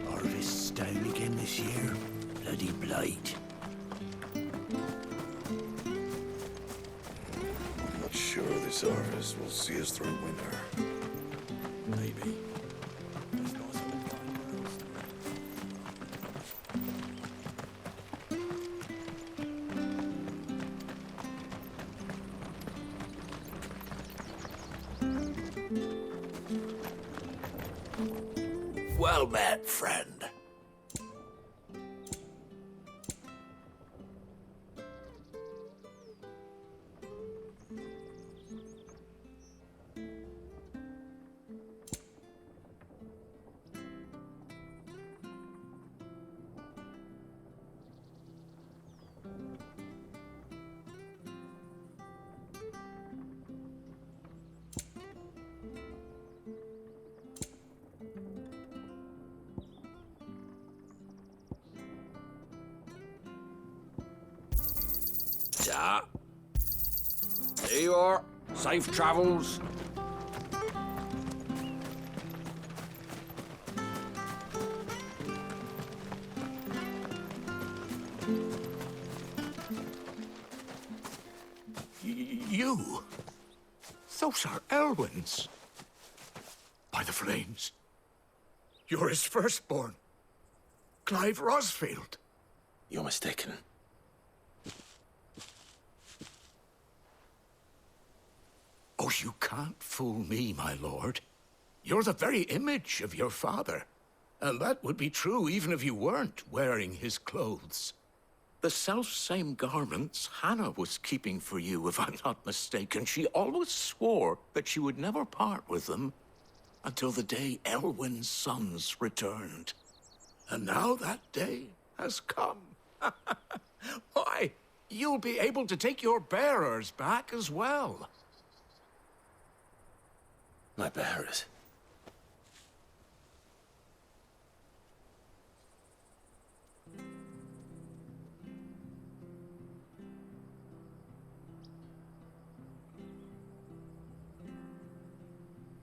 Harvest's down again this year. Bloody blight. I'm not sure this harvest will see us through winter. Maybe. Well met, friend. Yeah. There you are. Safe travels. You? Those are Elwyn's. By the flames. You're his firstborn. Clive Rosfield. You're mistaken. Oh, you can't fool me, my lord. You're the very image of your father. And that would be true even if you weren't wearing his clothes. The self-same garments Hannah was keeping for you, if I'm not mistaken. She always swore that she would never part with them until the day Elwyn's sons returned. And now that day has come. Why, you'll be able to take your bearers back as well. My bearers.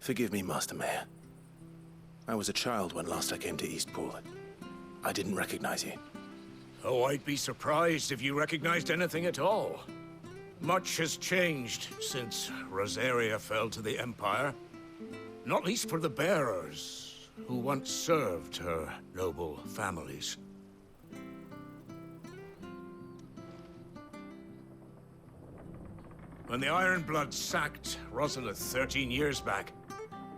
Forgive me, Master Mayor. I was a child when last I came to Eastpool. I didn't recognize you. Oh, I'd be surprised if you recognized anything at all. Much has changed since Rosaria fell to the Empire. Not least for the bearers, who once served her noble families. When the Ironbloods sacked Rosalith 13 years back,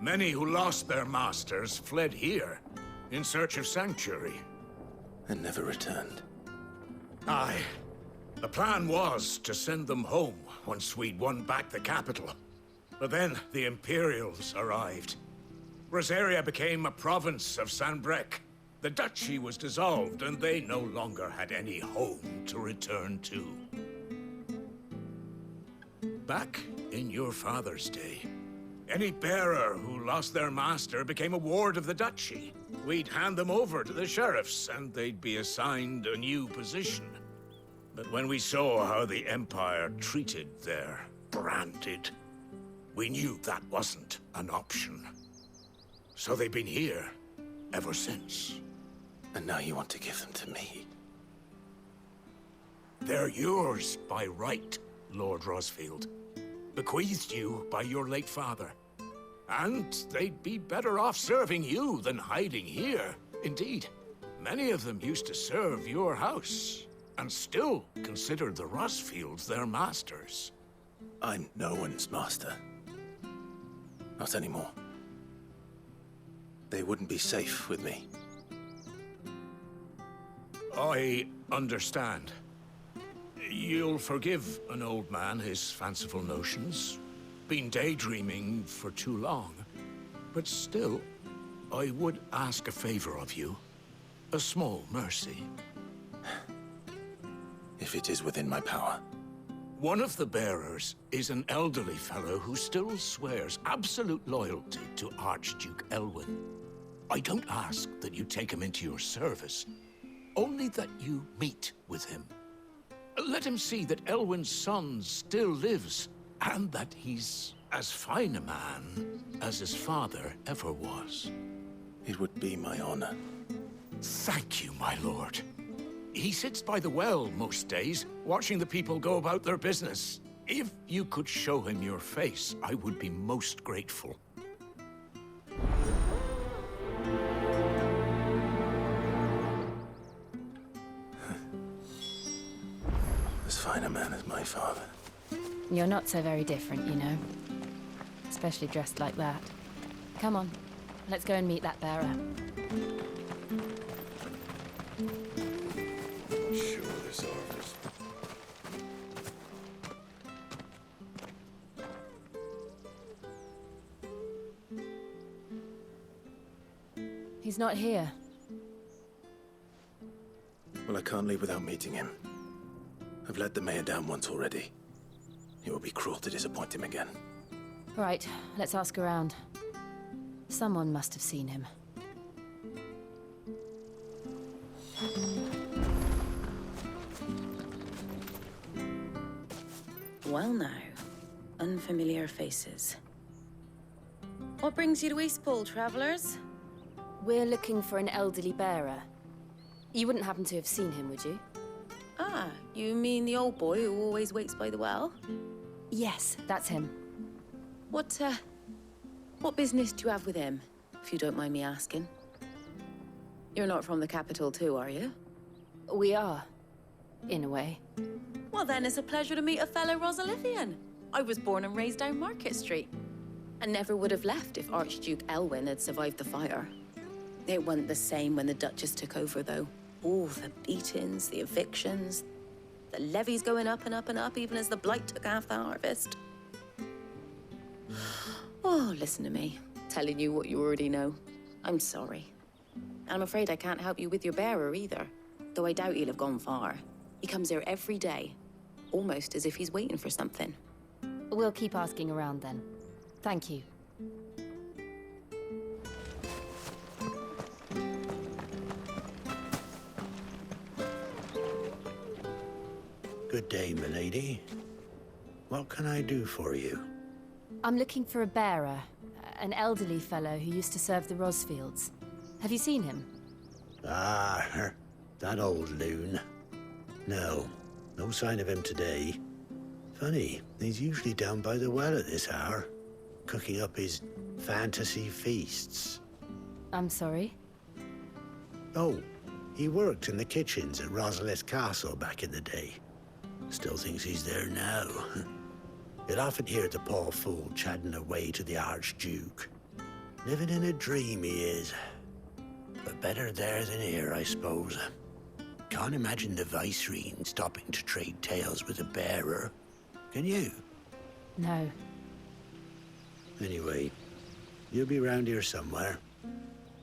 many who lost their masters fled here in search of sanctuary. And never returned. Aye. The plan was to send them home once we'd won back the capital. But then the Imperials arrived. Rosaria became a province of Sanbreque. The duchy was dissolved, and they no longer had any home to return to. Back in your father's day, any bearer who lost their master became a ward of the duchy. We'd hand them over to the sheriffs, and they'd be assigned a new position. But when we saw how the Empire treated their branded, we knew that wasn't an option. So they've been here ever since. And now you want to give them to me? They're yours by right, Lord Rosfield. Bequeathed you by your late father. And they'd be better off serving you than hiding here. Indeed, many of them used to serve your house, and still consider the Rosfields their masters. I'm no one's master. Not anymore. They wouldn't be safe with me. I understand. You'll forgive an old man his fanciful notions. Been daydreaming for too long. But still, I would ask a favor of you. A small mercy. If it is within my power. One of the bearers is an elderly fellow who still swears absolute loyalty to Archduke Elwyn. I don't ask that you take him into your service, only that you meet with him. Let him see that Elwyn's son still lives, and that he's as fine a man as his father ever was. It would be my honor. Thank you, my lord. He sits by the well most days, watching the people go about their business. If you could show him your face, I would be most grateful. As fine a man as my father. You're not so very different, you know. Especially dressed like that. Come on, let's go and meet that bearer. Sure, this offers. He's not here. Well, I can't leave without meeting him. I've let the mayor down once already. It would be cruel to disappoint him again. Right, let's ask around. Someone must have seen him. Well now, unfamiliar faces. What brings you to Eastpool, travelers? We're looking for an elderly bearer. You wouldn't happen to have seen him, would you? Ah, you mean the old boy who always waits by the well? Yes, that's him. What business do you have with him, if you don't mind me asking? You're not from the capital too, are you? We are, in a way. Well then, it's a pleasure to meet a fellow Rosalithian. I was born and raised down Market Street. And never would have left if Archduke Elwyn had survived the fire. It wasn't the same when the Duchess took over, though. Oh, the beatings, the evictions, the levies going up and up and up, even as the blight took half the harvest. Oh, listen to me, telling you what you already know. I'm sorry. I'm afraid I can't help you with your bearer either, though I doubt he'll have gone far. He comes here every day, almost as if he's waiting for something. We'll keep asking around then. Thank you. Good day, milady. What can I do for you? I'm looking for a bearer, an elderly fellow who used to serve the Rosfields. Have you seen him? Ah, that old loon. No sign of him today. Funny, he's usually down by the well at this hour, cooking up his fantasy feasts. I'm sorry? Oh, he worked in the kitchens at Rosalith Castle back in the day. Still thinks he's there now. You'll often hear the poor fool chatting away to the Archduke. Living in a dream he is. But better there than here, I suppose. Can't imagine the Viceroy stopping to trade tales with a bearer. Can you? No. Anyway, you'll be round here somewhere.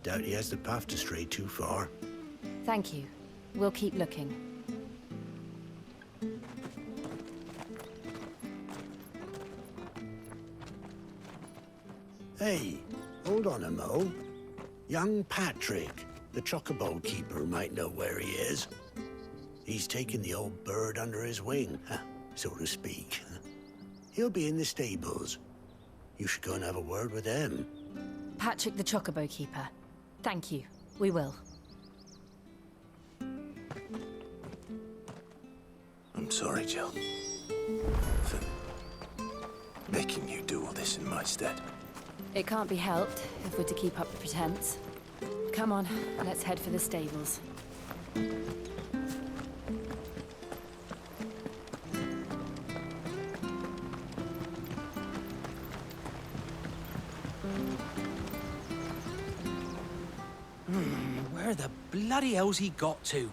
Doubt he has the path to stray too far. Thank you. We'll keep looking. Hey, hold on a mo. Young Patrick, the chocobo keeper, might know where he is. He's taken the old bird under his wing, so to speak. He'll be in the stables. You should go and have a word with him. Patrick the Chocobo Keeper. Thank you. We will. I'm sorry, Jill. For making you do all this in my stead. It can't be helped if we're to keep up the pretense. Come on, let's head for the stables. Where the bloody hell's he got to?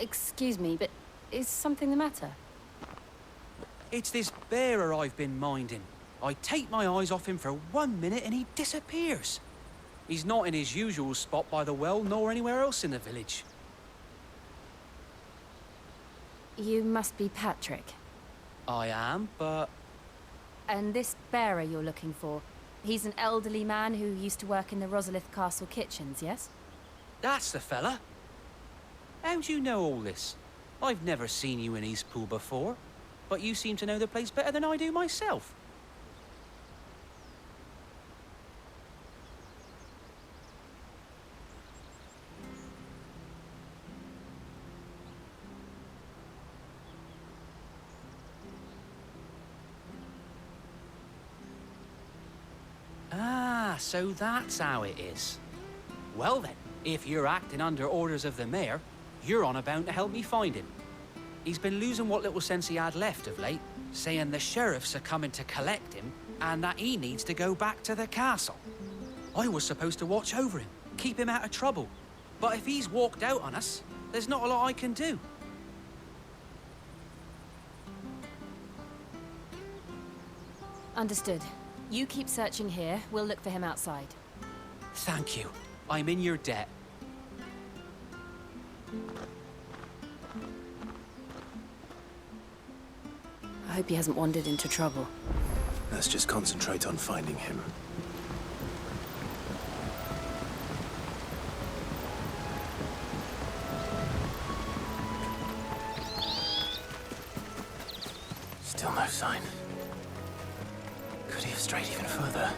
Excuse me, but is something the matter? It's this bearer I've been minding. I take my eyes off him for 1 minute and he disappears. He's not in his usual spot by the well, nor anywhere else in the village. You must be Patrick. I am, but And this bearer you're looking for, he's an elderly man who used to work in the Rosalith Castle kitchens, yes? that's the fella. How do you know all this? I've never seen you in Eastpool before, but you seem to know the place better than I do myself. Ah, so that's how it is. Well then, if you're acting under orders of the mayor, you're on about to help me find him. He's been losing what little sense he had left of late, saying the sheriffs are coming to collect him and that he needs to go back to the castle. I was supposed to watch over him, keep him out of trouble. But if he's walked out on us, there's not a lot I can do. Understood. You keep searching here, we'll look for him outside. Thank you. I'm in your debt. I hope he hasn't wandered into trouble. Let's just concentrate on finding him. Still no sign. Could he have strayed even further?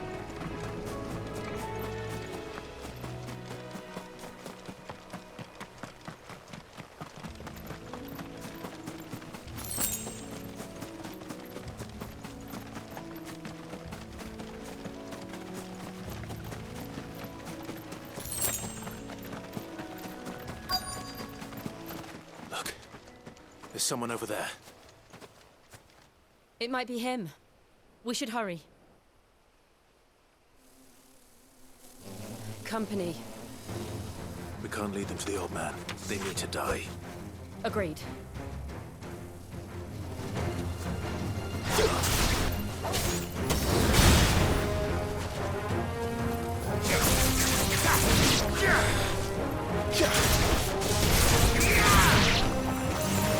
Look, there's someone over there. It might be him. We should hurry. Company. We can't lead them to the old man. They need to die. Agreed.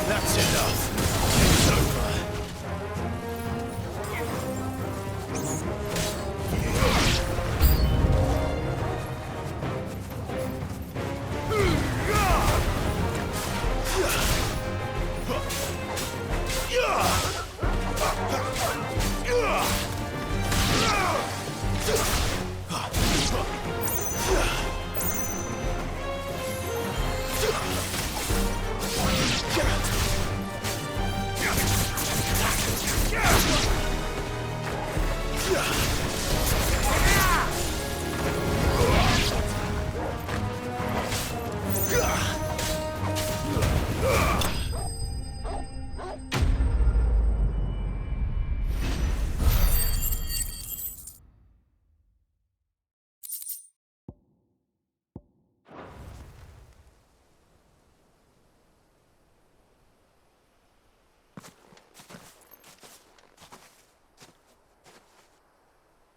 That's enough. It's over.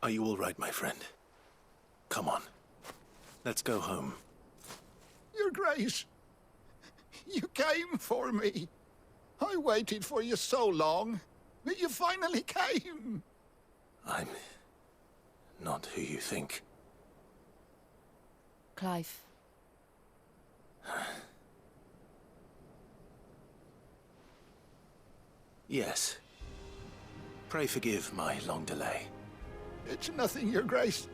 Are you all right, my friend? Come on. Let's go home. Your Grace, you came for me. I waited for you so long, but you finally came. I'm not who you think. Clive. Yes. Pray forgive my long delay. It's nothing, Your Grace.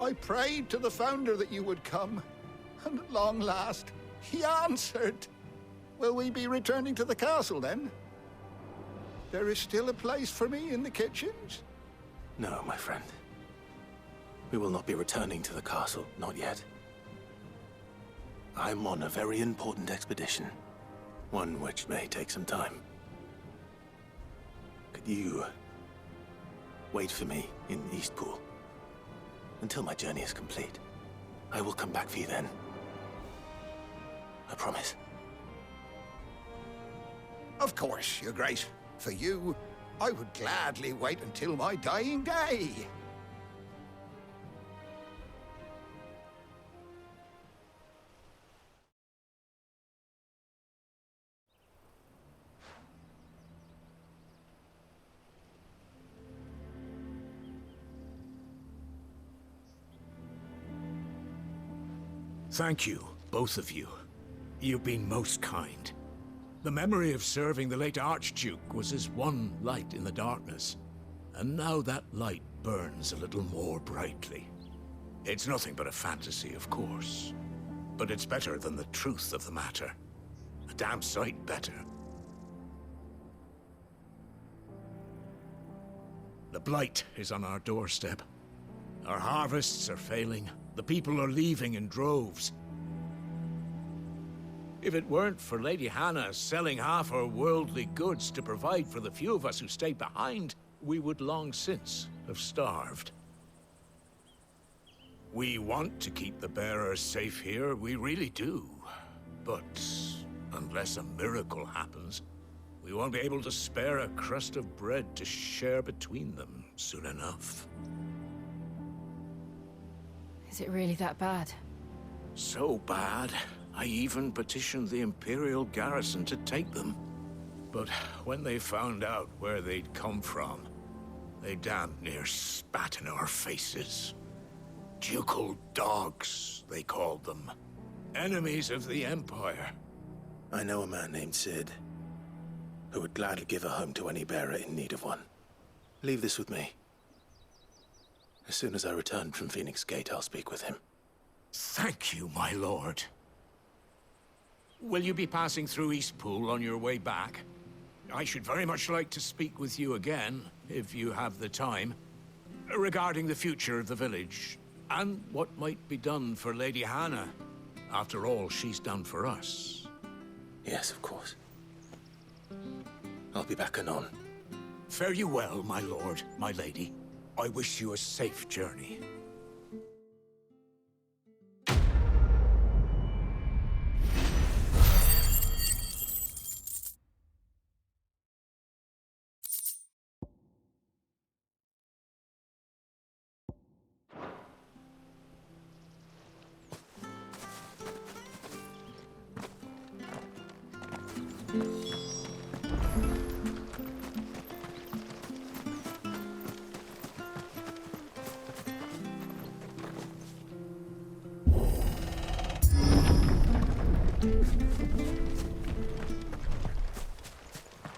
I prayed to the Founder that you would come, and at long last, he answered. Will we be returning to the castle, then? There is still a place for me in the kitchens? No, my friend. We will not be returning to the castle, not yet. I'm on a very important expedition. One which may take some time. Could you wait for me in Eastpool until my journey is complete? I will come back for you then. I promise. Of course, Your Grace. For you, I would gladly wait until my dying day. Thank you, both of you. You've been most kind. The memory of serving the late Archduke was as one light in the darkness, and now that light burns a little more brightly. It's nothing but a fantasy, of course, but it's better than the truth of the matter. A damn sight better. The blight is on our doorstep. Our harvests are failing. The people are leaving in droves. If it weren't for Lady Hannah selling half her worldly goods to provide for the few of us who stayed behind, we would long since have starved. We want to keep the bearers safe here, we really do. But unless a miracle happens, we won't be able to spare a crust of bread to share between them soon enough. Is it really that bad? So bad, I even petitioned the Imperial garrison to take them. But when they found out where they'd come from, they damn near spat in our faces. Ducal dogs, they called them. Enemies of the Empire. I know a man named Sid, who would gladly give a home to any bearer in need of one. Leave this with me. As soon as I return from Phoenix Gate, I'll speak with him. Thank you, my lord. Will you be passing through Eastpool on your way back? I should very much like to speak with you again, if you have the time, regarding the future of the village, and what might be done for Lady Hannah. After all she's done for us. Yes, of course. I'll be back anon. Fare you well, my lord, my lady. I wish you a safe journey.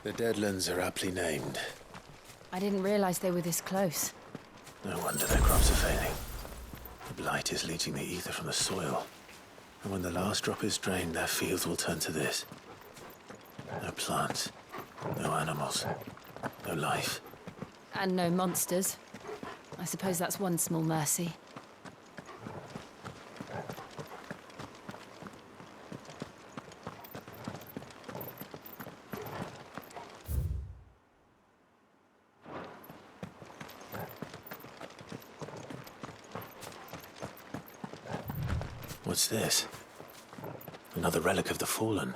The Deadlands are aptly named. I didn't realize they were this close. No wonder their crops are failing. The blight is leaching the ether from the soil. And when the last drop is drained, their fields will turn to this. No plants, no animals, no life. And no monsters. I suppose that's one small mercy. What's this? Another relic of the Fallen.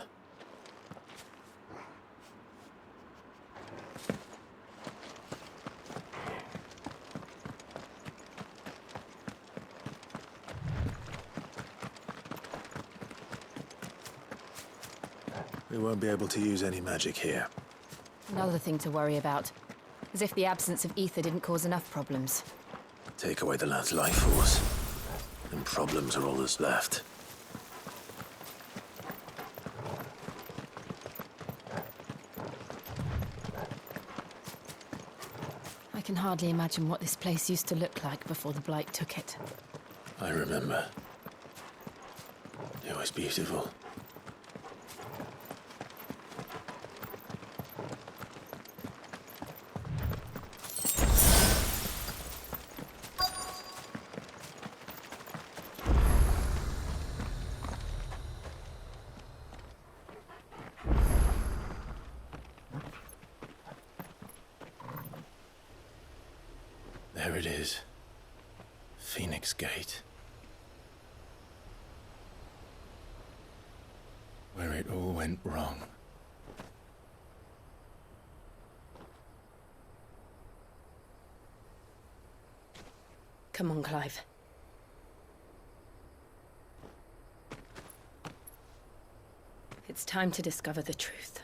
We won't be able to use any magic here. Another thing to worry about. As if the absence of ether didn't cause enough problems. Take away the lad's life force, and problems are all that's left. I can hardly imagine what this place used to look like before the blight took it. I remember. It was beautiful. There it is. Phoenix Gate. Where it all went wrong. Come on, Clive. It's time to discover the truth.